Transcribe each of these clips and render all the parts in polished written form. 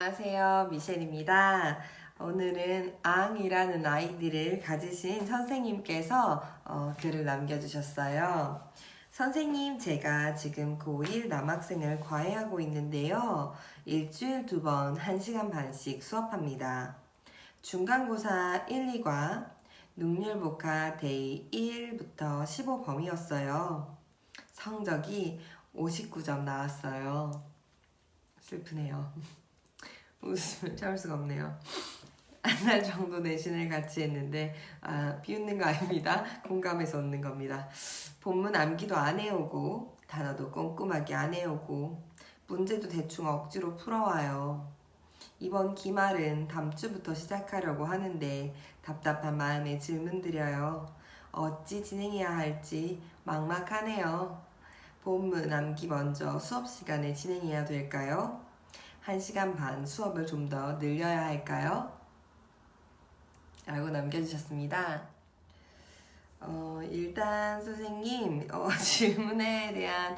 안녕하세요, 미셸입니다. 오늘은 앙이라는 아이디를 가지신 선생님께서 글을 남겨주셨어요. 선생님, 제가 지금 고1 남학생을 과외하고 있는데요. 일주일 2번 1시간 반씩 수업합니다. 중간고사 1, 2과 능률복화 데이 1부터 15 범위였어요. 성적이 59점 나왔어요. 슬프네요. 웃음을 참을 수가 없네요. 한 달 정도 내신을 같이 했는데 비웃는 거 아닙니다. 공감해서 웃는 겁니다. 본문 암기도 안 해오고 단어도 꼼꼼하게 안 해오고 문제도 대충 억지로 풀어와요. 이번 기말은 다음 주부터 시작하려고 하는데 답답한 마음에 질문 드려요. 어찌 진행해야 할지 막막하네요. 본문 암기 먼저 수업 시간에 진행해야 될까요? 1시간 반 수업을 좀 더 늘려야 할까요? 라고 남겨주셨습니다. 일단 선생님 질문에 대한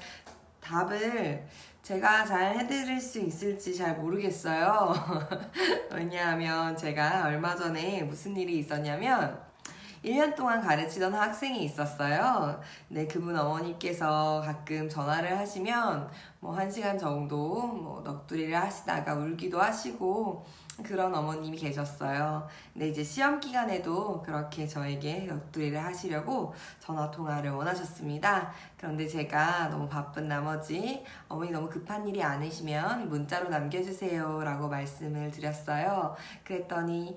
답을 제가 잘 해드릴 수 있을지 잘 모르겠어요. 왜냐하면 제가 얼마 전에 무슨 일이 있었냐면 1년 동안 가르치던 학생이 있었어요. 네, 그분 어머니께서 가끔 전화를 하시면 뭐 1시간 정도 넋두리를 하시다가 울기도 하시고 그런 어머님이 계셨어요. 근데 이제 시험 기간에도 그렇게 저에게 넋두리를 하시려고 전화 통화를 원하셨습니다. 그런데 제가 너무 바쁜 나머지 어머니 너무 급한 일이 아니시면 문자로 남겨주세요 라고 말씀을 드렸어요. 그랬더니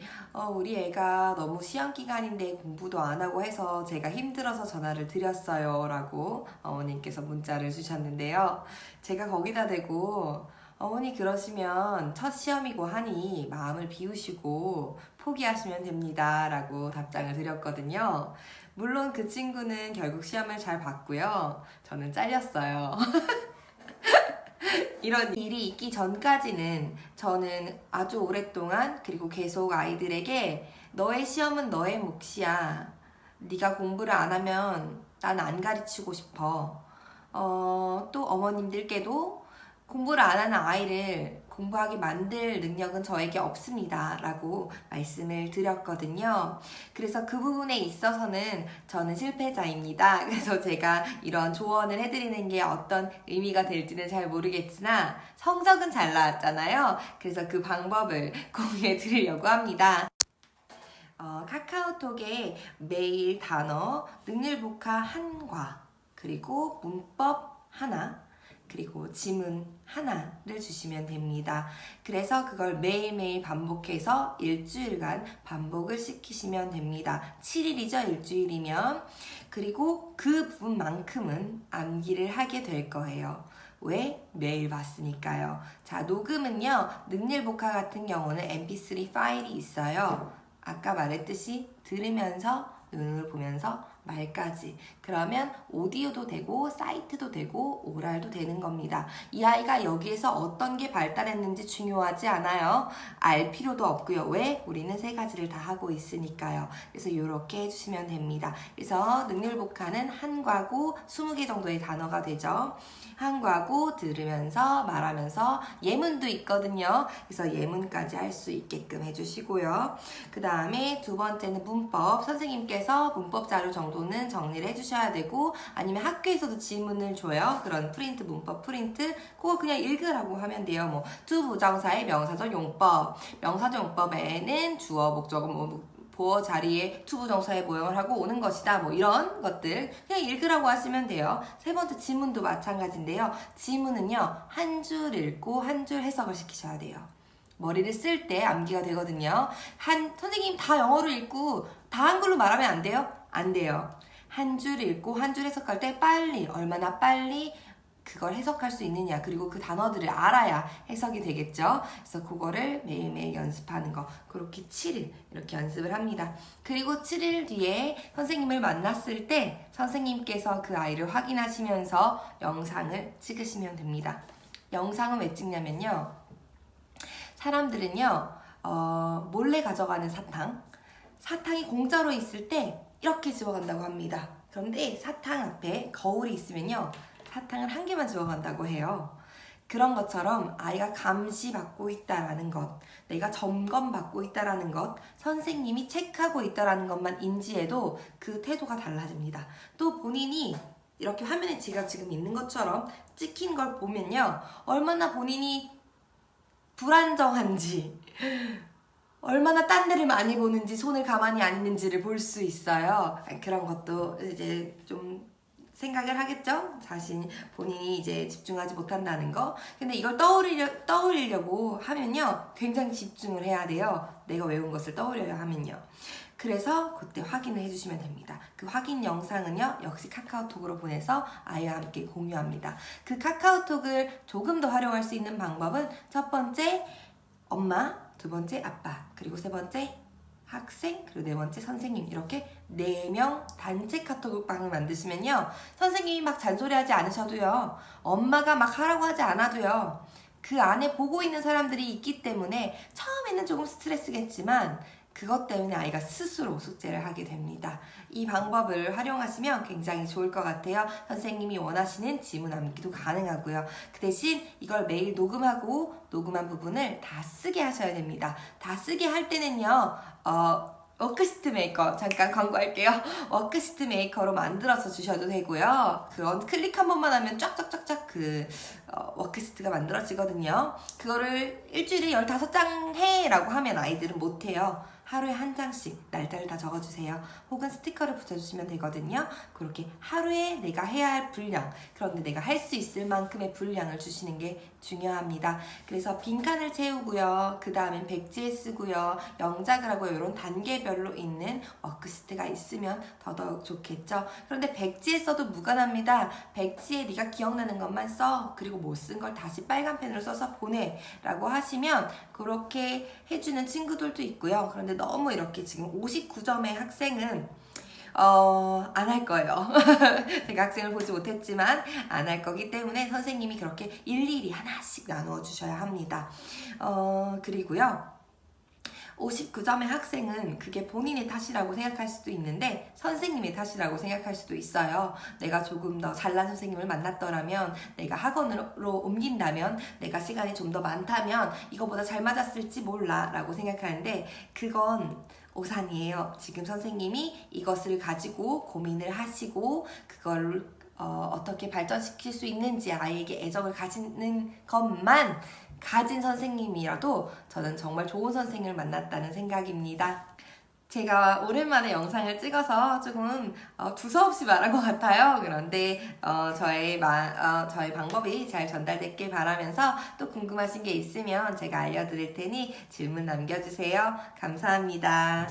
우리 애가 너무 시험 기간인데 공부도 안 하고 해서 제가 힘들어서 전화를 드렸어요 라고 어머님께서 문자를 주셨는데요. 제가 거기다 대고 어머니 그러시면 첫 시험이고 하니 마음을 비우시고 포기하시면 됩니다 라고 답장을 드렸거든요. 물론 그 친구는 결국 시험을 잘 봤고요. 저는 잘렸어요. 이런 일이 있기 전까지는 저는 아주 오랫동안 그리고 계속 아이들에게 너의 시험은 너의 몫이야. 네가 공부를 안 하면 난 안 가르치고 싶어. 또 어머님들께도 공부를 안 하는 아이를 공부하게 만들 능력은 저에게 없습니다 라고 말씀을 드렸거든요. 그래서 그 부분에 있어서는 저는 실패자입니다. 그래서 제가 이런 조언을 해드리는 게 어떤 의미가 될지는 잘 모르겠으나 성적은 잘 나왔잖아요. 그래서 그 방법을 공유해 드리려고 합니다. 카카오톡에 매일 단어, 능률복화 한과 그리고 문법 하나 그리고 지문 하나를 주시면 됩니다. 그래서 그걸 매일매일 반복해서 일주일간 반복을 시키시면 됩니다. 7일이죠, 일주일이면. 그리고 그 부분만큼은 암기를 하게 될 거예요. 왜? 매일 봤으니까요. 자, 녹음은요, 능률복화 같은 경우는 mp3 파일이 있어요. 아까 말했듯이 들으면서 눈을 보면서 말까지. 그러면 오디오도 되고 사이트도 되고 오랄도 되는 겁니다. 이 아이가 여기에서 어떤 게 발달했는지 중요하지 않아요. 알 필요도 없고요. 왜? 우리는 3가지를 다 하고 있으니까요. 그래서 이렇게 해주시면 됩니다. 그래서 능률복화는 한과고 20개 정도의 단어가 되죠. 한과고 들으면서 말하면서 예문도 있거든요. 그래서 예문까지 할 수 있게끔 해주시고요. 그 다음에 두 번째는 문법. 선생님께서 문법 자료 정도는 정리를 해주셔야 되고 아니면 학교에서도 지문을 줘요. 그런 프린트, 문법 프린트. 그거 그냥 읽으라고 하면 돼요. 뭐 투부정사의 명사절 용법. 명사절 용법에는 주어, 목적어, 보어 자리에 투부정사의 모형을 하고 오는 것이다. 뭐 이런 것들 그냥 읽으라고 하시면 돼요. 세 번째 지문도 마찬가지인데요. 지문은요. 한 줄 읽고 한 줄 해석을 시키셔야 돼요. 머리를 쓸 때 암기가 되거든요. 선생님 다 영어로 읽고 다 한글로 말하면 안 돼요? 안 돼요. 한 줄 읽고 한 줄 해석할 때 빨리, 얼마나 빨리 그걸 해석할 수 있느냐, 그리고 그 단어들을 알아야 해석이 되겠죠. 그래서 그거를 매일매일 연습하는 거, 그렇게 7일 이렇게 연습을 합니다. 그리고 7일 뒤에 선생님을 만났을 때 선생님께서 그 아이를 확인하시면서 영상을 찍으시면 됩니다. 영상은 왜 찍냐면요, 사람들은요 몰래 가져가는 사탕이 공짜로 있을 때 이렇게 집어간다고 합니다. 그런데 사탕 앞에 거울이 있으면요 사탕을 한 개만 집어간다고 해요. 그런 것처럼 아이가 감시받고 있다라는 것, 내가 점검받고 있다라는 것, 선생님이 체크하고 있다라는 것만 인지해도 그 태도가 달라집니다. 또 본인이 이렇게 화면에 제가 지금 있는 것처럼 찍힌 걸 보면요, 얼마나 본인이 불안정한지, 얼마나 딴 데를 많이 보는지, 손을 가만히 안 있는지를 볼 수 있어요. 그런 것도 이제 좀 생각을 하겠죠? 본인이 이제 집중하지 못한다는 거. 근데 이걸 떠올리려고 하면요, 굉장히 집중을 해야 돼요. 내가 외운 것을 떠올려야 하면요. 그래서 그때 확인을 해주시면 됩니다. 그 확인 영상은요, 역시 카카오톡으로 보내서 아이와 함께 공유합니다. 그 카카오톡을 조금 더 활용할 수 있는 방법은 첫 번째, 엄마, 두 번째, 아빠, 그리고 세 번째, 학생, 그리고 네 번째, 선생님, 이렇게 4명 단체 카톡방을 만드시면요, 선생님이 막 잔소리하지 않으셔도요, 엄마가 막 하라고 하지 않아도요, 그 안에 보고 있는 사람들이 있기 때문에 처음에는 조금 스트레스겠지만 그것 때문에 아이가 스스로 숙제를 하게 됩니다. 이 방법을 활용하시면 굉장히 좋을 것 같아요. 선생님이 원하시는 지문 암기도 가능하고요. 그 대신 이걸 매일 녹음하고 녹음한 부분을 다 쓰게 하셔야 됩니다. 다 쓰게 할 때는요, 워크시트 메이커, 잠깐 광고할게요. 워크시트 메이커로 만들어서 주셔도 되고요. 그런 클릭 한 번만 하면 쫙쫙쫙쫙 워크시트가 만들어지거든요. 그거를 일주일에 15장 해 라고 하면 아이들은 못해요. 하루에 한 장씩 날짜를 다 적어주세요. 혹은 스티커를 붙여주시면 되거든요. 그렇게 하루에 내가 해야 할 분량, 그런데 내가 할 수 있을 만큼의 분량을 주시는 게 중요합니다. 그래서 빈칸을 채우고요. 그 다음엔 백지에 쓰고요. 영작을 하고요. 이런 단계별로 있는 워크시트가 있으면 더더욱 좋겠죠. 그런데 백지에 써도 무관합니다. 백지에 네가 기억나는 것만 써. 그리고 못 쓴 걸 다시 빨간 펜으로 써서 보내 라고 하시면 그렇게 해주는 친구들도 있고요. 그런데 너무 이렇게 지금 59점의 학생은 안 할 거예요. 제가 학생을 보지 못했지만 안 할 거기 때문에 선생님이 그렇게 일일이 하나씩 나누어 주셔야 합니다. 그리고요, 59점의 학생은 그게 본인의 탓이라고 생각할 수도 있는데 선생님의 탓이라고 생각할 수도 있어요. 내가 조금 더 잘난 선생님을 만났더라면, 내가 학원으로 옮긴다면, 내가 시간이 좀 더 많다면 이거보다 잘 맞았을지 몰라 라고 생각하는데 그건 오산이에요. 지금 선생님이 이것을 가지고 고민을 하시고 그걸 어떻게 발전시킬 수 있는지 아이에게 애정을 가지는 것만 가진 선생님이라도 저는 정말 좋은 선생님을 만났다는 생각입니다. 제가 오랜만에 영상을 찍어서 조금 두서없이 말한 것 같아요. 그런데 저의 방법이 잘 전달됐길 바라면서 또 궁금하신 게 있으면 제가 알려드릴 테니 질문 남겨주세요. 감사합니다.